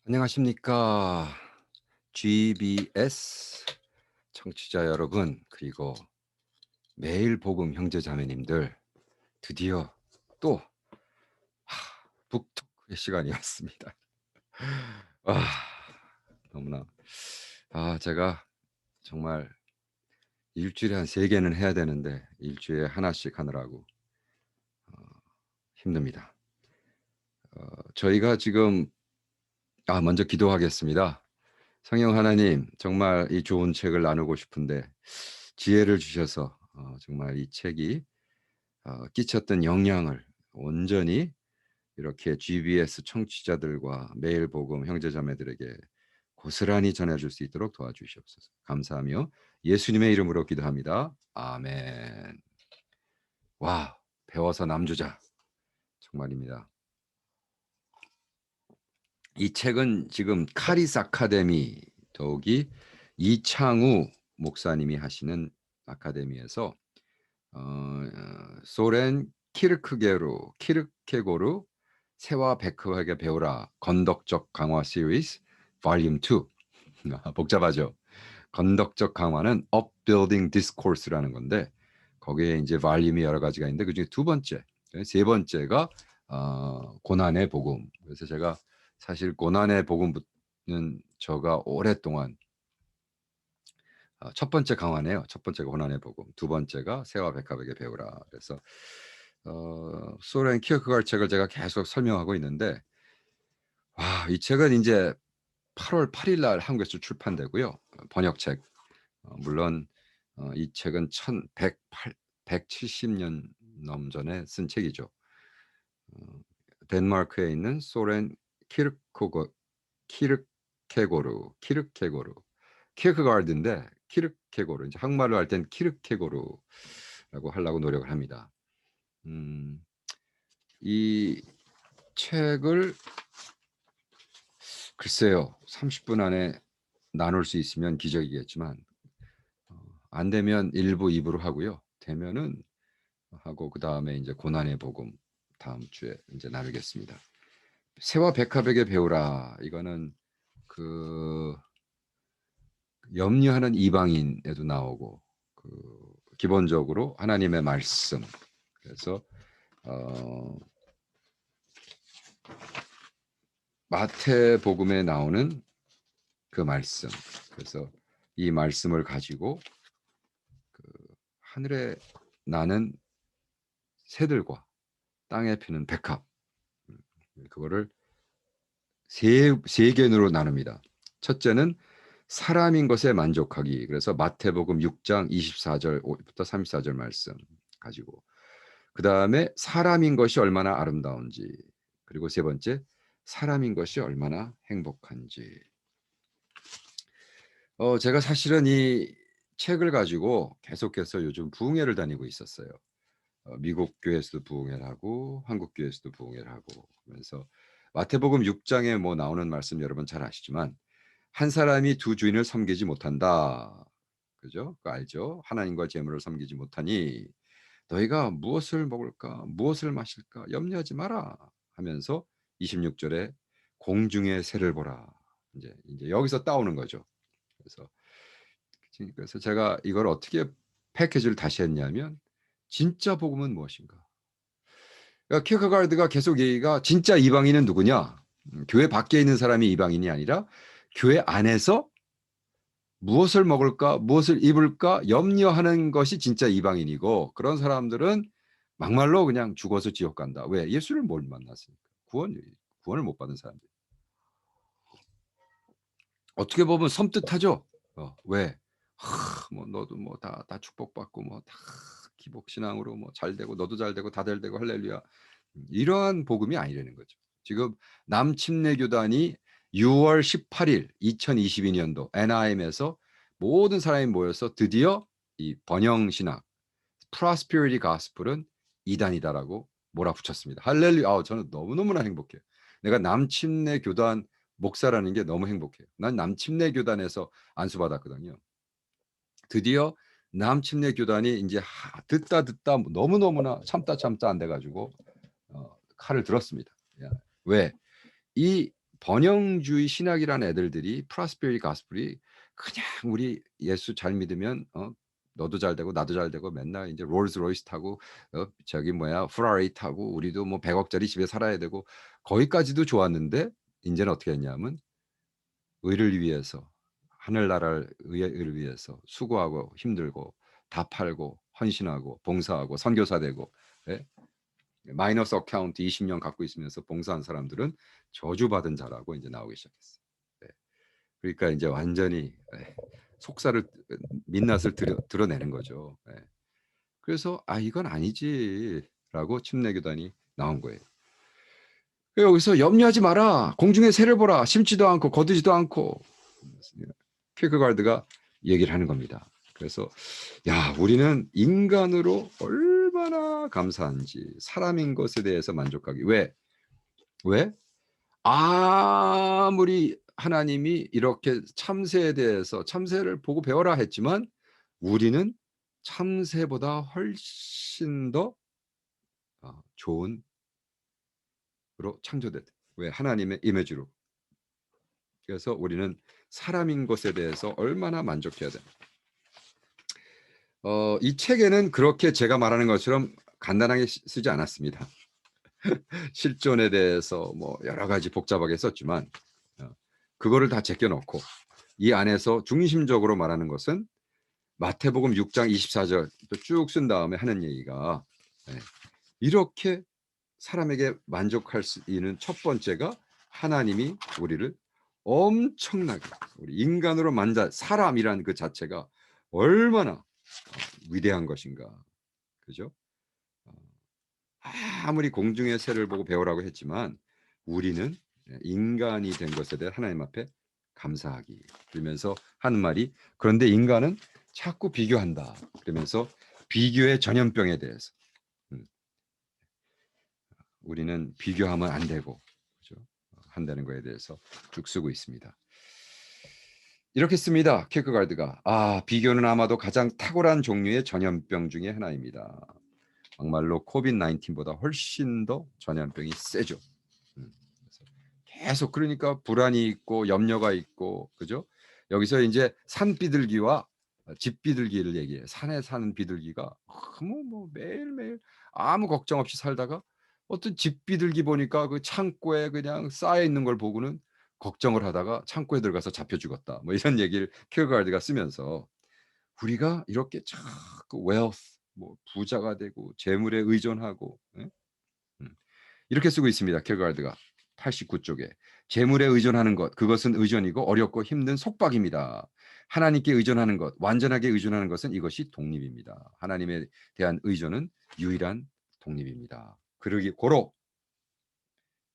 안녕하십니까. GBS 청취자 여러분, 그리고 매일 복음 형제자매님들, 드디어 또 북토크의 시간이 왔습니다. 아, 너무나 제가 정말 일주일에 한 3개는 해야 되는데 일주일에 하나씩 하느라고 힘듭니다. 저희가 지금 먼저 기도하겠습니다. 성령 하나님, 정말 이 좋은 책을 나누고 싶은데 지혜를 주셔서 정말 이 책이 끼쳤던 영향을 온전히 이렇게 GBS 청취자들과 매일 복음 형제자매들에게 고스란히 전해줄 수 있도록 도와주시옵소서. 감사하며 예수님의 이름으로 기도합니다. 아멘. 와, 배워서 남주자. 정말입니다. 이 책은 지금 카리스 아카데미, 더욱이 이창우 목사님이 하시는 아카데미에서 소렌 키르케고르 세와 백흑에게 배우라 건덕적 강화 시리즈 볼륨 2. 복잡하죠. 건덕적 강화는 upbuilding discourse라는 건데 거기에 이제 볼륨이 여러 가지가 있는데 그중에 두 번째, 세 번째가 고난의 복음. 그래서 제가 사실 고난의 복음은 저가 오랫동안 첫 번째 강화네요. 첫 번째가 고난의 복음, 두 번째가 새와 백합에게 배우라. 그래서 소렌 키어크가르 책을 제가 계속 설명하고 있는데 이 책은 이제 8월 8일 날 한국에서 출판되고요. 번역책. 물론 이 책은 170년 넘전에 쓴 책이죠. 덴마크에 있는 소렌 키르케고르 키르크가르드인데 키르케고르, 이제 한국말로 할 땐 키르케고르라고 하려고 노력을 합니다. 이 책을 글쎄요, 30분 안에 나눌 수 있으면 기적이겠지만 안 되면 1부, 2부로 하고요. 되면은 하고 그다음에 이제 고난의 복음 다음 주에 이제 나누겠습니다. 새와 백합에게 배우라. 이거는 그 염려하는 이방인에도 나오고 기본적으로 하나님의 말씀. 그래서 마태복음에 나오는 그 말씀. 그래서 이 말씀을 가지고 하늘에 나는 새들과 땅에 피는 백합, 그거를 세 개로 나눕니다. 첫째는 사람인 것에 만족하기. 그래서 마태복음 6장 24절부터 34절 말씀 가지고, 그 다음에 사람인 것이 얼마나 아름다운지, 그리고 세 번째 사람인 것이 얼마나 행복한지. 제가 사실은 이 책을 가지고 계속해서 요즘 부흥회를 다니고 있었어요. 미국 교회에서도 부흥회를 하고 한국 교회에서도 부흥회를 하고, 그러면서 마태복음 6장에 뭐 나오는 말씀 여러분 잘 아시지만 한 사람이 두 주인을 섬기지 못한다. 그죠? 그거 알죠? 하나님과 재물을 섬기지 못하니 너희가 무엇을 먹을까 무엇을 마실까 염려하지 마라 하면서 26절에 공중의 새를 보라. 이제 여기서 따오는 거죠. 그래서 제가 이걸 어떻게 패키지를 다시 했냐면 진짜 복음은 무엇인가? 그러니까 키어크가르드가 계속 얘기가 진짜 이방인은 누구냐? 교회 밖에 있는 사람이 이방인이 아니라 교회 안에서 무엇을 먹을까, 무엇을 입을까 염려하는 것이 진짜 이방인이고, 그런 사람들은 막말로 그냥 죽어서 지옥 간다. 왜? 예수를 못 만났으니까. 구원을 못 받은 사람들. 어떻게 보면 섬뜩하죠. 왜? 뭐 너도 뭐 다 축복받고 뭐 다 기복신앙으로 뭐 잘 되고 너도 잘 되고 다들 되고 할렐루야. 이러한 복음이 아니라는 거죠. 지금 남침례교단이 6월 18일 2022년도 NIM에서 모든 사람이 모여서 드디어 이 번영신학 프로스페리티 가스펠은 이단이다라고 몰아붙였습니다. 할렐루야. 저는 너무너무나 행복해요. 내가 남침례교단 목사라는 게 너무 행복해요. 난 남침례교단에서 안수받았거든요. 드디어 남침례교단이 이제 듣다 너무너무나 참다 안 돼가지고 칼을 들었습니다. 왜? 이 번영주의 신학이라는 애들들이 프로스페리티 가스펠이 그냥 우리 예수 잘 믿으면 너도 잘 되고 나도 잘 되고 맨날 이제 롤스로이스 타고 저기 뭐야 페라리 타고 우리도 뭐 100억짜리 집에 살아야 되고 거기까지도 좋았는데 인제는 어떻게 했냐면 의를 위해서 하늘나라를 의를 위해서 수고하고 힘들고 다 팔고 헌신하고 봉사하고 선교사 되고 예? 마이너스 어카운트 20년 갖고 있으면서 봉사한 사람들은 저주받은 자라고 이제 나오기 시작했어요. 예. 그러니까 이제 완전히 속살을 민낯을 드러내는 거죠. 예. 그래서 '아 이건 아니지.'라고 침례교단이 나온 거예요. 여기서 "염려하지 마라. 공중의 새를 보라. 심지도 않고 거두지도 않고." 킬크가르드가 얘기를 하는 겁니다. 그래서 야 우리는 인간으로 얼마나 감사한지 사람인 것에 대해서 만족하기 왜? 왜? 아무리 하나님이 이렇게 참새에 대해서 참새를 보고 배워라 했지만 우리는 참새보다 훨씬 더 좋은 으로 창조됐다. 왜? 하나님의 이미지로. 그래서 우리는 사람인 것에 대해서 얼마나 만족해야 돼. 이 책에는 그렇게 제가 말하는 것처럼 간단하게 쓰지 않았습니다. 실존에 대해서 뭐 여러 가지 복잡하게 썼지만 그거를 다 제껴 놓고 이 안에서 중심적으로 말하는 것은 마태복음 6장 24절 쭉 쓴 다음에 하는 얘기가 이렇게 사람에게 만족할 수 있는 첫 번째가 하나님이 우리를 엄청나게 우리 인간으로 만든 사람이라는 그 자체가 얼마나 위대한 것인가. 그죠? 아무리 공중의 새를 보고 배우라고 했지만 우리는 인간이 된 것에 대해 하나님 앞에 감사하기. 그러면서 하는 말이 그런데 인간은 자꾸 비교한다. 그러면서 비교의 전염병에 대해서 우리는 비교하면 안 되고 그죠? 한다는 거에 대해서 쭉 쓰고 있습니다. 이렇게 씁니다. 킬크가르드가 비교는 아마도 가장 탁월한 종류의 전염병 중에 하나입니다. 정말로 코비드 19보다 훨씬 더 전염병이 세죠. 계속 그러니까 불안이 있고 염려가 있고 그죠? 여기서 이제 산 비둘기와 집 비둘기를 얘기해요. 산에 사는 비둘기가 뭐 매일매일 아무 걱정 없이 살다가 어떤 집 비둘기 보니까 그 창고에 그냥 쌓여 있는 걸 보고는 걱정을 하다가 창고에 들어가서 잡혀 죽었다. 뭐 이런 얘기를 킬가르드가 쓰면서 우리가 이렇게 자꾸 웨alth 뭐 부자가 되고 재물에 의존하고 이렇게 쓰고 있습니다. 킬가르드가 89쪽에 재물에 의존하는 것 그것은 의존이고 어렵고 힘든 속박입니다. 하나님께 의존하는 것 완전하게 의존하는 것은 이것이 독립입니다. 하나님에 대한 의존은 유일한 독립입니다. 그러기 고로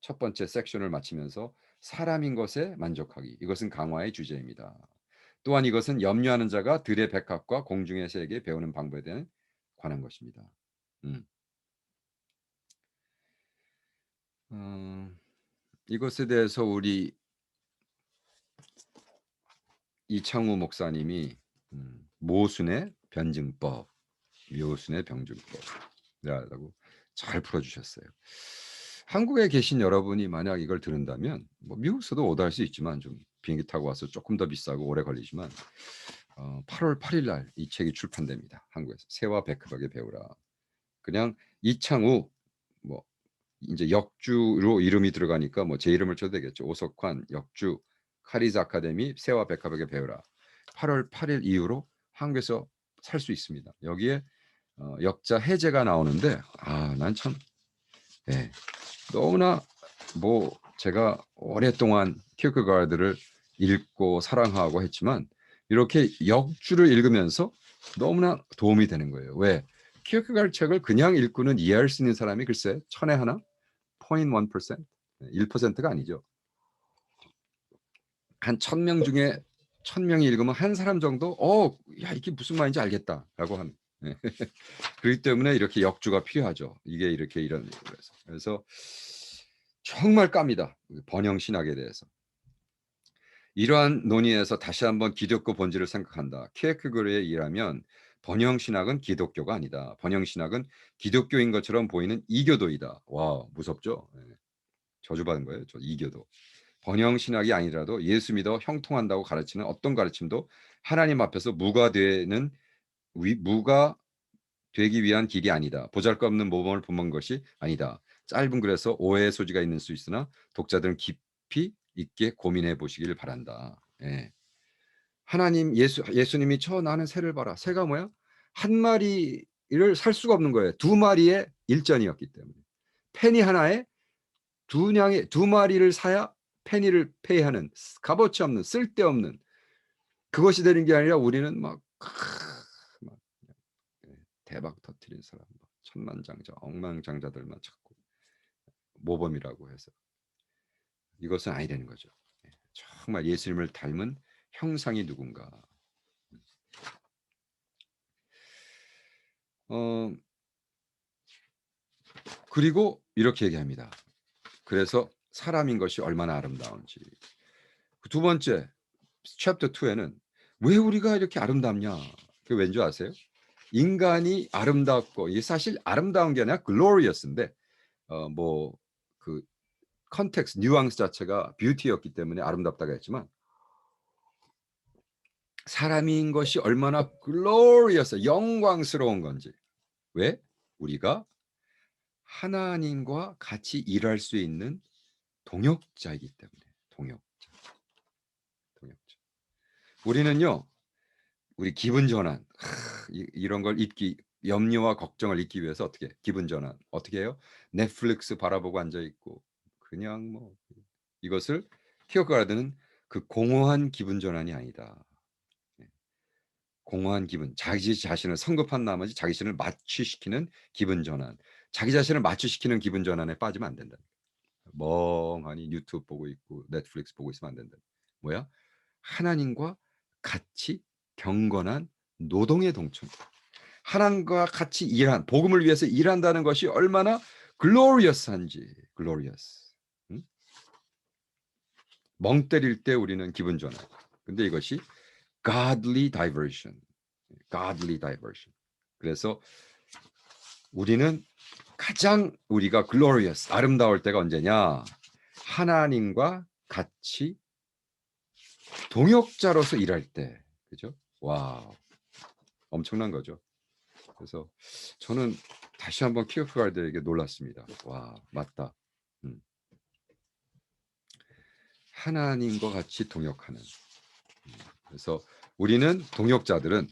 첫 번째 섹션을 마치면서 사람인 것에 만족하기 이것은 강화의 주제입니다. 또한 이것은 염려하는 자가 들의 백합과 공중의 새에게 배우는 방법에 대한 관한 것입니다. 이것에 대해서 우리 이창우 목사님이 모순의 변증법, 묘순의 병증법이라고 잘 풀어주셨어요. 한국에 계신 여러분이 만약 이걸 들은다면 뭐 미국에서도 오다할 수 있지만 좀 비행기 타고 와서 조금 더 비싸고 오래 걸리지만 8월 8일 날 이 책이 출판됩니다. 한국에서 새와 백합에게 배우라. 그냥 이창우 뭐 이제 역주로 이름이 들어가니까 뭐 제 이름을 쳐도 되겠죠. 오석환 역주 카리즈 아카데미 새와 백합에게 배우라. 8월 8일 이후로 한국에서 살 수 있습니다. 여기에 역자 해제가 나오는데 난 참 너무나 뭐 제가 오랫동안 킬크가르드를 읽고 사랑하고 했지만 이렇게 역주를 읽으면서 너무나 도움이 되는 거예요. 왜? 킬크가르드 책을 그냥 읽고는 이해할 수 있는 사람이 글쎄 천에 하나? 0.1%? 1%가 아니죠. 한 1000명 중에 1000명이 읽으면 한 사람 정도 야 이게 무슨 말인지 알겠다라고 하는. 그렇기 때문에 이렇게 역주가 필요하죠. 이게 이렇게 이런 그래서 정말 깝니다. 번영 신학에 대해서. 이러한 논의에서 다시 한번 기독교 본질을 생각한다. 키에크거르에 의하면 번영 신학은 기독교가 아니다. 번영 신학은 기독교인 것처럼 보이는 이교도이다. 와 무섭죠? 저주받은 거예요. 저 이교도. 번영 신학이 아니라도 예수 믿어 형통한다고 가르치는 어떤 가르침도 하나님 앞에서 무가 되기 위한 길이 아니다. 보잘것없는 모범을 본문 것이 아니다. 짧은 글에서 오해의 소지가 있는 수 있으나 독자들은 깊이 있게 고민해 보시길 바란다. 예. 예수님이 나는 새를 봐라. 새가 뭐야? 한 마리를 살 수가 없는 거예요. 두 마리의 일전이었기 때문에. 페니 하나에 두 마리를 사야 페니를 페이하는 값어치 없는 쓸데없는 그것이 되는 게 아니라 우리는 막 대박 터트린 사람, 천만장자, 억만장자들만 찾고 모범이라고 해서 이것은 아니라는 거죠. 정말 예수님을 닮은 형상이 누군가. 그리고 이렇게 얘기합니다. 그래서 사람인 것이 얼마나 아름다운지. 두 번째, 챕터 2에는 왜 우리가 이렇게 아름답냐? 그게 왠지 아세요? 인간이 아름답고 이게 사실 아름다운 게 아니라 glorious인데 그 컨텍스트, 뉘앙스 자체가 뷰티였기 때문에 아름답다고 했지만 사람인 것이 얼마나 glorious, 영광스러운 건지. 왜? 우리가 하나님과 같이 일할 수 있는 동역자이기 때문에. 동역자. 우리는요. 우리 기분 전환 이런 걸 염려와 걱정을 잊기 위해서 어떻게 기분 전환 어떻게 해요? 넷플릭스 바라보고 앉아 있고 그냥 이것을 키어가르드는 그 공허한 기분 전환이 아니다. 공허한 기분, 자기 자신을 성급한 나머지 자기 자신을 마취시키는 기분 전환, 자기 자신을 마취시키는 기분 전환에 빠지면 안 된다. 멍하니 유튜브 보고 있고 넷플릭스 보고 있으면 안 된다. 뭐야? 하나님과 같이 경건한 노동의 동충. 하나님과 같이 복음을 위해서 일한다는 것이 얼마나 글로리어스한지. 글로리어스. 응? 멍 때릴 때 우리는 기분 전환. 근데 이것이 godly diversion. godly diversion. 그래서 우리는 가장 우리가 glorious, 아름다울 때가 언제냐? 하나님과 같이 동역자로서 일할 때. 그죠? 와, 엄청난 거죠. 그래서 저는 다시 한번 키어가르드에게 놀랐습니다. 와, 맞다. 하나님과 같이 동역하는. 그래서 우리는 동역자들은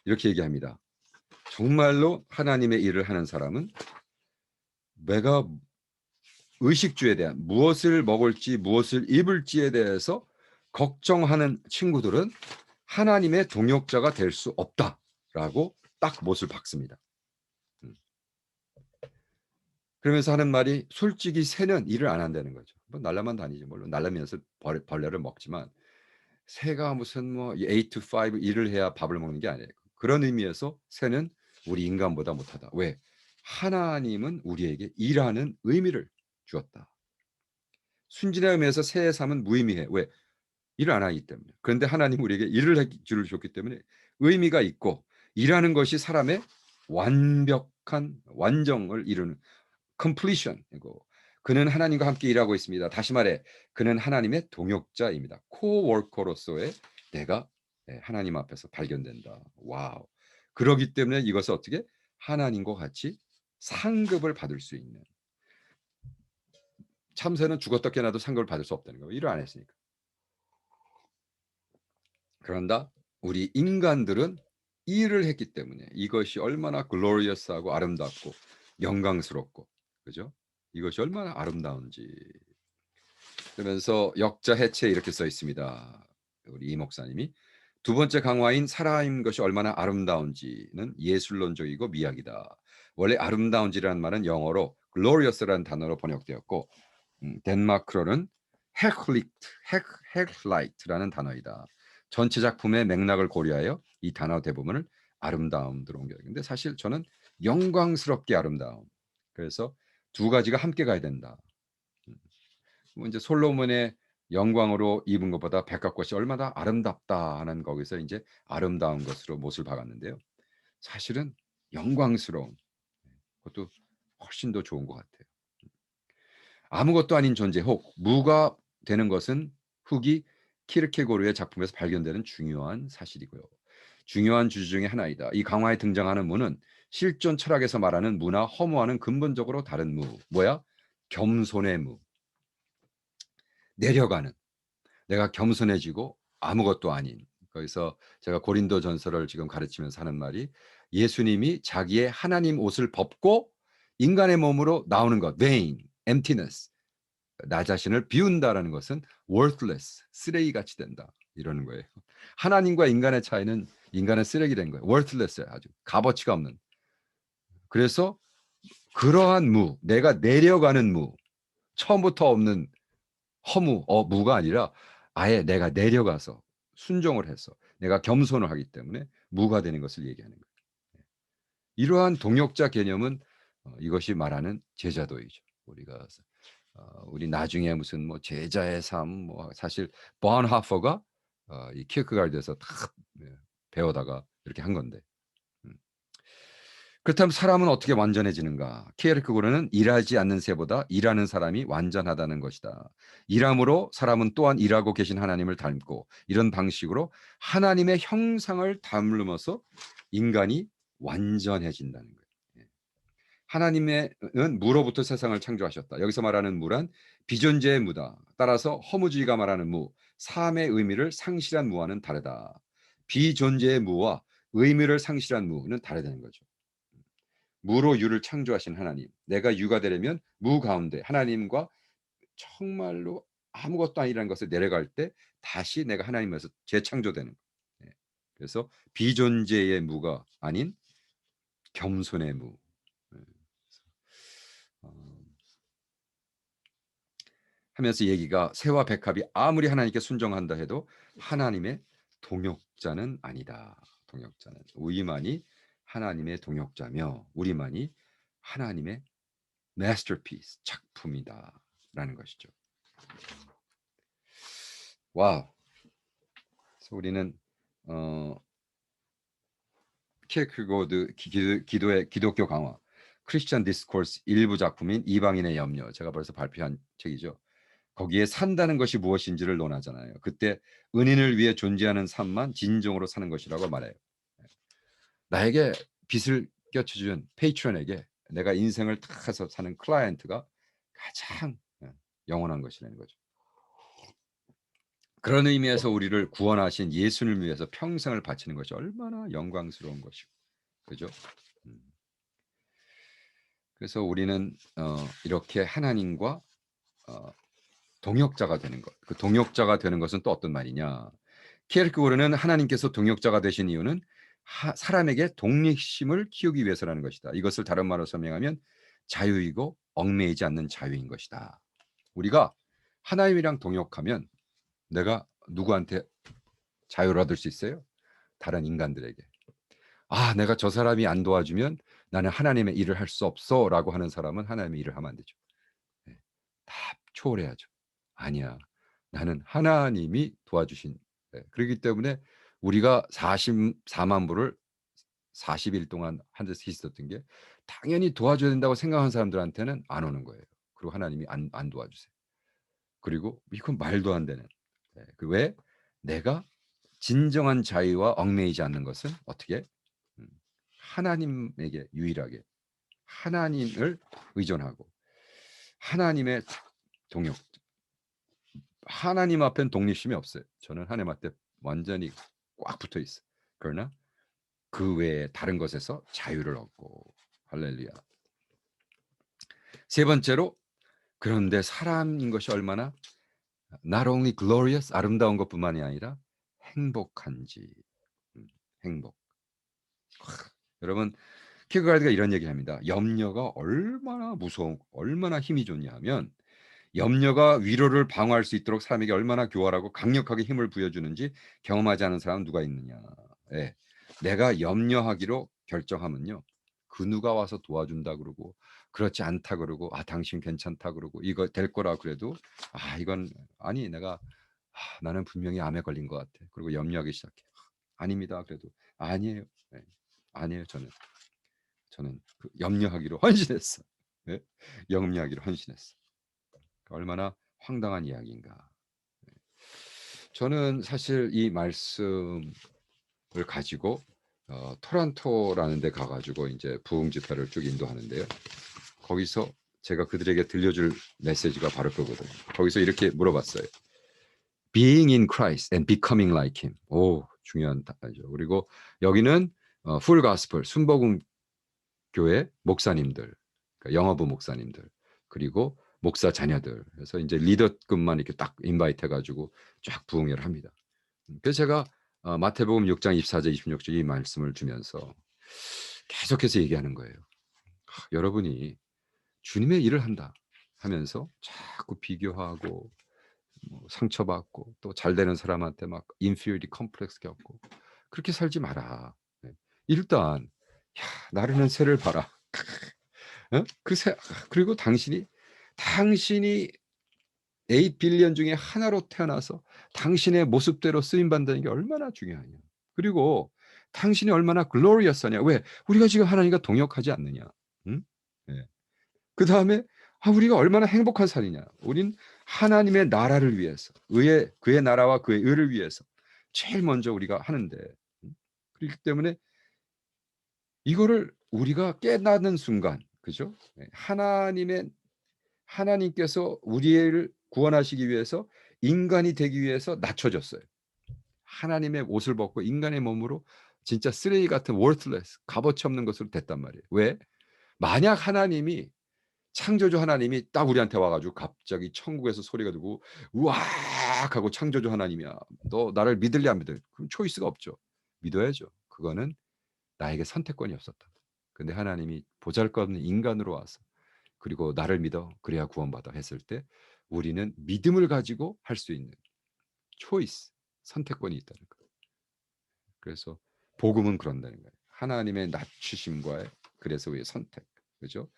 이렇게 얘기합니다. 정말로 하나님의 일을 하는 사람은 내가 의식주에 대한 무엇을 먹을지 무엇을 입을지에 대해서 걱정하는 친구들은 하나님의 동역자가 될 수 없다라고 딱 못을 박습니다. 그러면서 하는 말이 솔직히 새는 일을 안 한다는 거죠. 뭐 날라만 다니지 물론 날라면서 벌레를 먹지만 새가 무슨 8 to 5 일을 해야 밥을 먹는 게 아니에요. 그런 의미에서 새는 우리 인간보다 못하다. 왜? 하나님은 우리에게 일하는 의미를 주었다. 순진의 의미에서 새의 삶은 무의미해. 왜? 일을 안 하기 때문에. 그런데 하나님 우리에게 일을 할 줄을 줬기 때문에 의미가 있고 일하는 것이 사람의 완벽한 완정을 이루는 completion. 그는 하나님과 함께 일하고 있습니다. 다시 말해 그는 하나님의 동역자입니다. 코워커로서의 내가 하나님 앞에서 발견된다. 와우. 그러기 때문에 이것을 어떻게 하나님과 같이 상급을 받을 수 있는. 참새는 죽었다 깨나도 상급을 받을 수 없다는 거예요. 일을 안 했으니까. 그런다 우리 인간들은 일을 했기 때문에 이것이 얼마나 글로리어스하고 아름답고 영광스럽고 그죠? 이것이 얼마나 아름다운지. 그러면서 역자 해체 이렇게 써 있습니다. 우리 이 목사님이 두 번째 강화인 살아있는 것이 얼마나 아름다운지는 예술론적이고 미학이다. 원래 아름다운지라는 말은 영어로 glorious라는 단어로 번역되었고 덴마크로는 헬클라이트라는 단어이다. 전체 작품의 맥락을 고려하여 이 단어 대부분을 아름다움 들어온 게. 근데 사실 저는 영광스럽게 아름다움. 그래서 두 가지가 함께 가야 된다. 이제 솔로몬의 영광으로 입은 것보다 백합꽃이 얼마나 아름답다 하는 거기서 이제 아름다운 것으로 못을 박았는데요. 사실은 영광스러운 것도 훨씬 더 좋은 것 같아요. 아무것도 아닌 존재 혹 무가 되는 것은 후기 키르케고르의 작품에서 발견되는 중요한 사실이고요. 중요한 주제 중의 하나이다. 이 강화에 등장하는 무는 실존 철학에서 말하는 무나 허무와는 근본적으로 다른 무. 뭐야? 겸손의 무. 내려가는. 내가 겸손해지고 아무것도 아닌. 거기서 제가 고린도 전서를 지금 가르치면서 하는 말이 예수님이 자기의 하나님 옷을 벗고 인간의 몸으로 나오는 것. vain, emptiness. 나 자신을 비운다라는 것은 worthless, 쓰레기같이 된다. 이러는 거예요. 하나님과 인간의 차이는 인간은 쓰레기 된 거예요. worthless, 아주 값어치가 없는. 그래서 그러한 무, 내가 내려가는 무, 처음부터 없는 허무, 무가 아니라 아예 내가 내려가서 순종을 해서 내가 겸손을 하기 때문에 무가 되는 것을 얘기하는 거예요. 이러한 동역자 개념은 이것이 말하는 제자도이죠. 우리가 우리 나중에 무슨 뭐 제자의 삶, 뭐 사실 번하퍼가 이 키르케가르드에서 다 배우다가 이렇게 한 건데. 그렇다면 사람은 어떻게 완전해지는가? 키에르케고르는 일하지 않는 새보다 일하는 사람이 완전하다는 것이다. 일함으로 사람은 또한 일하고 계신 하나님을 닮고 이런 방식으로 하나님의 형상을 닮으면서 인간이 완전해진다는 거예요. 예. 하나님은 무로부터 세상을 창조하셨다. 여기서 말하는 무란 비존재의 무다. 따라서 허무주의가 말하는 무, 삶의 의미를 상실한 무와는 다르다. 비존재의 무와 의미를 상실한 무는 다르다는 거죠. 무로 유를 창조하신 하나님, 내가 유가 되려면 무 가운데 하나님과 정말로 아무것도 아니라는 것을 내려갈 때 다시 내가 하나님에서 재창조되는 거예요. 그래서 비존재의 무가 아닌 겸손의 무. 예. 어, 하면서 얘기가 새와 백합이 아무리 하나님께 순종한다 해도 하나님의 동역자는 아니다. 동역자는 우리만이 하나님의 동역자며 우리만이 하나님의 masterpiece 작품이다라는 것이죠. 와, 그래서 우리는 키르케고르드 기도의 기독교 강화 크리스천 디스코스 일부 작품인 이방인의 염려 제가 벌써 발표한 책이죠. 거기에 산다는 것이 무엇인지를 논하잖아요. 그때 은인을 위해 존재하는 삶만 진정으로 사는 것이라고 말해요. 나에게 빚을 껴쳐준 페이트런에게 내가 인생을 다 해서 사는 클라이언트가 가장 영원한 것이라는 거죠. 그런 의미에서 우리를 구원하신 예수님을 위해서 평생을 바치는 것이 얼마나 영광스러운 것이고, 그죠? 음. 그래서 우리는 이렇게 하나님과 동역자가 되는 것. 그 동역자가 되는 것은 또 어떤 말이냐? 키에르케고르는 하나님께서 동역자가 되신 이유는 사람에게 독립심을 키우기 위해서라는 것이다. 이것을 다른 말로 설명하면 자유이고 얽매이지 않는 자유인 것이다. 우리가 하나님이랑 동역하면 내가 누구한테 자유를 얻을 수 있어요? 다른 인간들에게. 아, 내가 저 사람이 안 도와주면 나는 하나님의 일을 할 수 없어라고 하는 사람은 하나님의 일을 하면 안 되죠. 네. 다 초월해야죠. 아니야. 나는 하나님이 도와주신. 네. 그렇기 때문에 우리가 44만 불을 40일 동안 한 데서 있었던 게 당연히 도와줘야 된다고 생각하는 사람들한테는 안 오는 거예요. 그리고 하나님이 안 도와주세요. 그리고 이건 말도 안 되는. 네. 왜? 내가 진정한 자유와 얽매이지 않는 것은 어떻게? 음, 하나님에게 유일하게 하나님을 의존하고 하나님의 동역. 하나님 앞엔 독립심이 없어요. 저는 하나님 앞에 완전히 꽉 붙어 있어요. 그러나 그 외에 다른 것에서 자유를 얻고 할렐루야. 세 번째로 그런데 사람인 것이 얼마나 not only glorious 아름다운 것뿐만이 아니라 행복한지. 행복. 여러분 키르케가르드가 이런 얘기를 합니다. 염려가 얼마나 무서운 얼마나 힘이 좋냐 하면 염려가 위로를 방어할 수 있도록 사람에게 얼마나 교활하고 강력하게 힘을 부여주는지 경험하지 않은 사람은 누가 있느냐. 예. 내가 염려하기로 결정하면요. 그 누가 와서 도와준다 그러고 그렇지 않다 그러고 당신 괜찮다 그러고 이거 될 거라 그래도 이건 아니 내가 나는 분명히 암에 걸린 것 같아. 그리고 염려하기 시작해. 아닙니다. 그래도 아니에요. 예. 아니에요. 저는 그 염려하기로 헌신했어. 예? 염려하기로 헌신했어. 얼마나 황당한 이야기인가. 저는 사실 이 말씀을 가지고 토론토라는 데 가 가지고 인제 부흥 집회를 쭉 인도하는데요. 거기서 제가 그들에게 들려줄 메시지가 바로 그거거든요. 거기서 이렇게 물어봤어요. Being in Christ and becoming like him. 오, 중요한 단어죠. 그리고 여기는 Full Gospel 순복음 교회 목사님들, 그러니까 영어부 목사님들, 그리고 목사 자녀들. 그래서 인제 리더급만 이렇게 딱 인바이트 해 가지고 쫙 부흥회를 합니다. 그래서 제가 마태복음 6장 24절 26절 이 말씀을 주면서 계속해서 얘기하는 거예요. 여러분이 주님의 일을 한다 하면서 자꾸 비교하고 뭐 상처받고 또 잘 되는 사람한테 막 inferiority complex 겪고 그렇게 살지 마라. 네. 일단 야, 나르는 새를 봐라. 어? 그리고 당신이 8 빌리언 중에 하나로 태어나서 당신의 모습대로 쓰임 받는 게 얼마나 중요하냐. 그리고 당신이 얼마나 글로리어스하냐. 왜? 우리가 지금 하나님과 동역하지 않느냐. 응? 예. 그다음에 우리가 얼마나 행복한 삶이냐. 우린 하나님의 나라를 위해서, 그의 나라와 그의 의를 위해서 제일 먼저 우리가 하는데, 그렇기 때문에 이거를 우리가 깨닫는 순간, 그죠? 예, 하나님께서 우리를 구원하시기 위해서 인간이 되기 위해서 낮춰졌어요. 하나님의 옷을 벗고 인간의 몸으로 진짜 쓰레기 같은 worthless, 값어치 없는 것으로 됐단 말이에요. 왜? 만약 창조주 하나님이 딱 우리한테 와가지고 갑자기 천국에서 소리가 들고 우악 하고 창조주 하나님이야. 너 나를 믿을래 안 믿을래? 그럼 초이스가 없죠. 믿어야죠. 그거는 나에게 선택권이 없었다. 근데 하나님이 보잘것없는 인간으로 와서 그리고 나를 믿어 그래야 구원받아 했을 때 우리는 믿음을 가지고 할 수 있는 초이스, 선택권이 있다는 거예요. 그래서 복음은 그런다는 거예요. 하나님의 낮추심과의 그래서 우리의 선택. 그죠?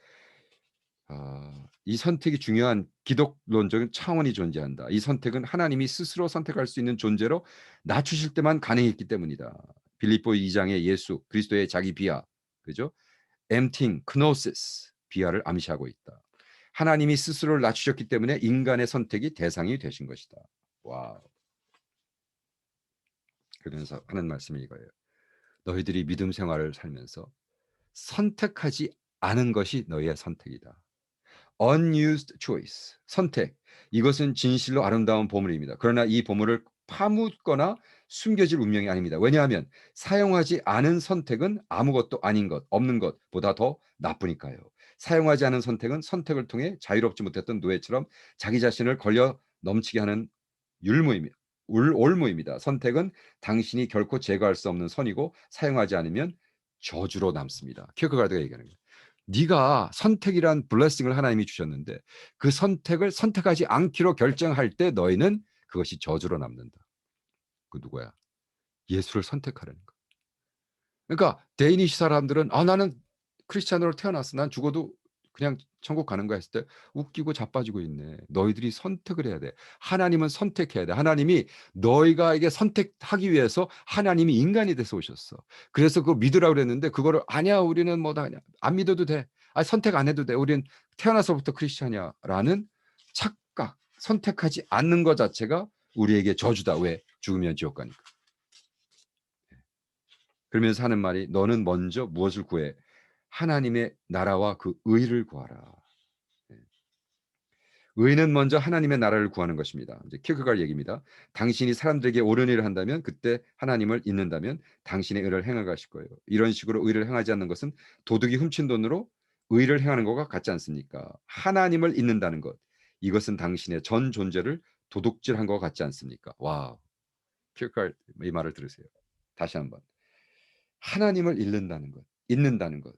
이 선택이 중요한 기독론적인 차원이 존재한다. 이 선택은 하나님이 스스로 선택할 수 있는 존재로 낮추실 때만 가능했기 때문이다. 빌립보 2장의 예수 그리스도의 자기 비하, 그죠? emptying, kenosis, 비하를 암시하고 있다. 하나님이 스스로를 낮추셨기 때문에 인간의 선택이 대상이 되신 것이다. 와우. 그러면서 하는 말씀이 이거예요. 너희들이 믿음 생활을 살면서 선택하지 않은 것이 너희의 선택이다. unused choice, 선택. 이것은 진실로 아름다운 보물입니다. 그러나 이 보물을 파묻거나 숨겨질 운명이 아닙니다. 왜냐하면 사용하지 않은 선택은 아무것도 아닌 것, 없는 것보다 더 나쁘니까요. 사용하지 않은 선택은 선택을 통해 자유롭지 못했던 노예처럼 자기 자신을 걸려 넘치게 하는 율무입니다. 올무입니다. 선택은 당신이 결코 제거할 수 없는 선이고 사용하지 않으면 저주로 남습니다. 킬크가드가 얘기하는 거예요. 네가 선택이란 블레싱을 하나님이 주셨는데 그 선택을 선택하지 않기로 결정할 때 너희는 그것이 저주로 남는다. 그 누구야? 예수를 선택하라는 거. 그러니까 데이니시 사람들은 나는 크리스찬으로 태어났어. 난 죽어도 그냥 천국 가는 거야 했을 때 웃기고 자빠지고 있네. 너희들이 선택을 해야 돼. 하나님은 선택해야 돼. 하나님이 너희가 이게 선택하기 위해서 하나님이 인간이 돼서 오셨어. 그래서 그거 믿으라고 그랬는데 그거를 아니야 우리는 뭐다 그냥 안 믿어도 돼. 선택 안 해도 돼. 우린 태어나서부터 크리스찬이야라는 착각, 선택하지 않는 것 자체가 우리에게 저주다. 왜? 죽으면 지옥 가니까. 그러면서 하는 말이 너는 먼저 무엇을 구해? 하나님의 나라와 그 의를 구하라. 네. 의는 먼저 하나님의 나라를 구하는 것입니다. 이제 킬크가르 얘기입니다. 당신이 사람들에게 옳은 일을 한다면 그때 하나님을 잊는다면 당신의 의를 행해 가실 거예요. 이런 식으로 의를 행하지 않는 것은 도둑이 훔친 돈으로 의를 행하는 것과 같지 않습니까? 하나님을 잊는다는 것. 이것은 당신의 전 존재를 도둑질한 것 같지 않습니까? 와, 킬크가르 이 말을 들으세요. 다시 한번. 하나님을 잊는다는 것,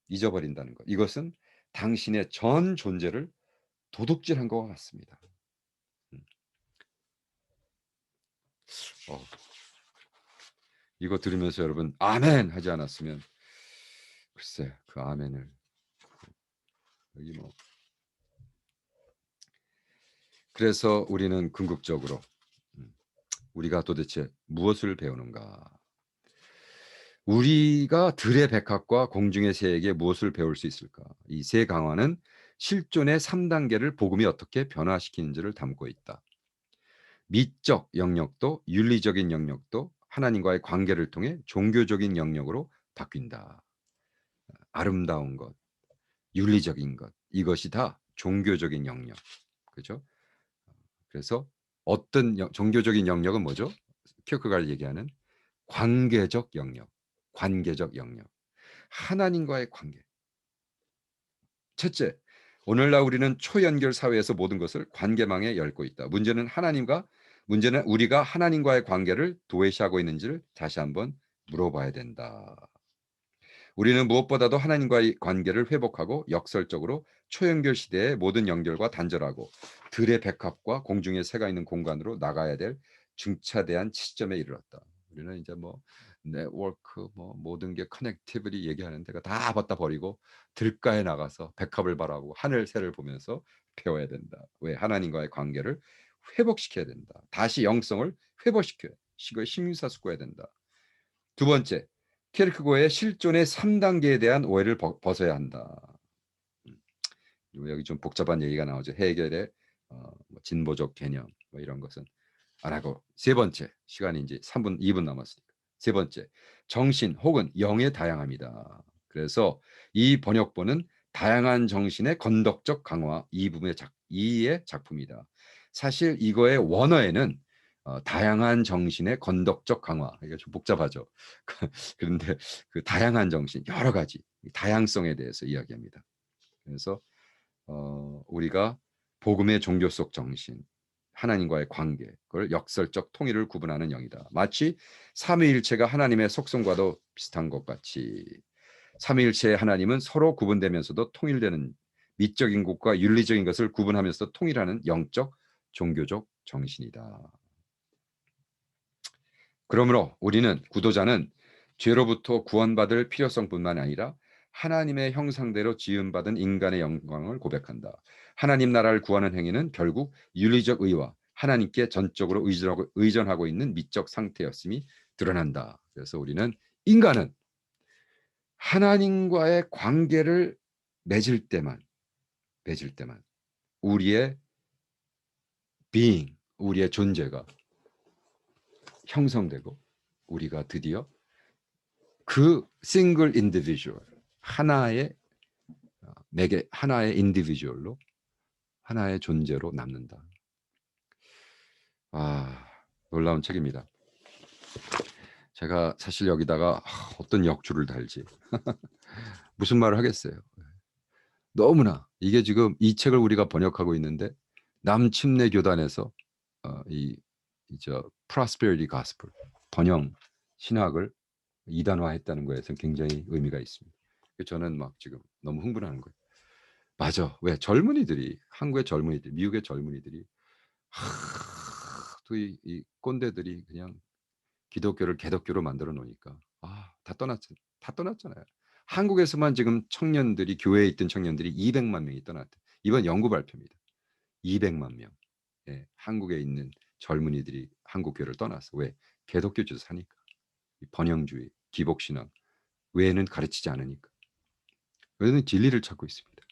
잊어버린다는 것. 이것은 당신의 전 존재를 도둑질한 것과 같습니다. 음. 어, 이거 들으면서 여러분 아멘 하지 않았으면 글쎄 그 아멘을 여기 뭐 그래서 우리는 궁극적으로 우리가 도대체 무엇을 배우는가? 우리가 들의 백합과 공중의 새에게 무엇을 배울 수 있을까? 이 세 강화는 실존의 3단계를 복음이 어떻게 변화시키는지를 담고 있다. 미적 영역도 윤리적인 영역도 하나님과의 관계를 통해 종교적인 영역으로 바뀐다. 아름다운 것, 윤리적인 것, 이것이 다 종교적인 영역. 그죠? 그래서 어떤 종교적인 영역은 뭐죠? 킬크가르 얘기하는 관계적 영역, 관계적 영역. 하나님과의 관계. 첫째, 오늘날 우리는 초연결 사회에서 모든 것을 관계망에 엮고 있다. 문제는 우리가 하나님과의 관계를 도외시하고 있는지를 다시 한번 물어봐야 된다. 우리는 무엇보다도 하나님과의 관계를 회복하고 역설적으로 초연결 시대의 모든 연결과 단절하고 들의 백합과 공중의 새가 있는 공간으로 나가야 될 중차대한 시점에 이르렀다. 우리는 이제 뭐 네트워크 뭐 모든 게 커넥티비티 얘기하는 데가 다 갖다 버리고 들가에 나가서 백합을 바라보고 하늘 새를 보면서 배워야 된다. 왜? 하나님과의 관계를 회복시켜야 된다. 다시 영성을 회복시켜야 심사숙고해야 된다. 두 번째, 케르크고의 실존의 3단계에 대한 오해를 벗어야 한다. 여기 좀 복잡한 얘기가 나오죠. 해결의 뭐 진보적 개념 뭐 이런 것은 안 하고, 세 번째, 시간이 이제 3분 2분 남았으니까 세 번째, 정신 혹은 영의 다양함이다. 그래서 이 번역본은 다양한 정신의 건덕적 강화 이 부분의 이의 작품이다. 사실 이거의 원어에는 다양한 정신의 건덕적 강화, 이게 좀 복잡하죠. 그런데 그 다양한 정신, 여러 가지 다양성에 대해서 이야기합니다. 그래서 우리가 복음의 종교 속 정신, 하나님과의 관계, 그걸 역설적 통일을 구분하는 영이다. 마치 삼위일체가 하나님의 속성과도 비슷한 것 같이 삼위일체의 하나님은 서로 구분되면서도 통일되는 미적인 것과 윤리적인 것을 구분하면서도 통일하는 영적 종교적 정신이다. 그러므로 우리는 구도자는 죄로부터 구원받을 필요성뿐만 아니라 하나님의 형상대로 지음받은 인간의 영광을 고백한다. 하나님 나라를 구하는 행위는 결국 윤리적 의와 하나님께 전적으로 의존하고 있는 미적 상태였음이 드러난다. 그래서 우리는 인간은 하나님과의 관계를 맺을 때만 우리의 being, 우리의 존재가 형성되고 우리가 드디어 그 싱글 인디비주얼 하나의 인디비주얼로 하나의 존재로 남는다. 놀라운 책입니다. 제가 사실 여기다가 어떤 역주를 달지 무슨 말을 하겠어요. 너무나 이게 지금 이 책을 우리가 번역하고 있는데 남침내 교단에서 저 프로스페리티 가스펠 번영 신학을 이단화했다는 거에서 굉장히 의미가 있습니다. 저는 막 지금 너무 흥분하는 거예요. 맞아. 왜 젊은이들이 한국의 젊은이들, 미국의 젊은이들이 또 이 꼰대들이 그냥 기독교를 개독교로 만들어 놓으니까 다 떠났잖아요. 한국에서만 지금 청년들이 교회에 있던 청년들이 200만 명이 떠났대. 이번 연구 발표입니다. 200만 명. 예, 한국에 있는 젊은이들이 한국 교회를 떠났어. 왜? 개독교 사니까. 번영주의, 기복신앙 외에는 가르치지 않으니까. 왜냐하면 진리를 찾고 있습니다.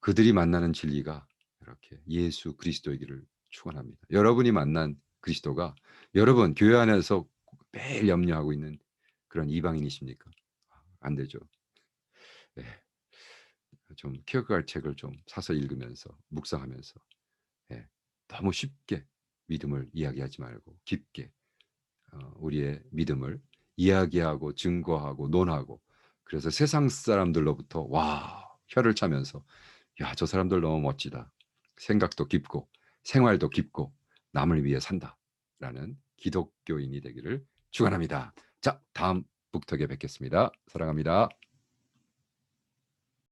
그들이 만나는 진리가 이렇게 예수 그리스도이기를 축원합니다. 여러분이 만난 그리스도가 여러분 교회 안에서 매일 염려하고 있는 그런 이방인이십니까? 안 되죠. 네. 좀 키어가르 책을 좀 사서 읽으면서 묵상하면서 너무 쉽게 믿음을 이야기하지 말고 깊게 우리의 믿음을 이야기하고 증거하고 논하고, 그래서 세상 사람들로부터 혀를 차면서 야, 저 사람들 너무 멋지다. 생각도 깊고 생활도 깊고 남을 위해 산다라는 기독교인이 되기를 축원합니다. 자, 다음 북톡에 뵙겠습니다. 사랑합니다.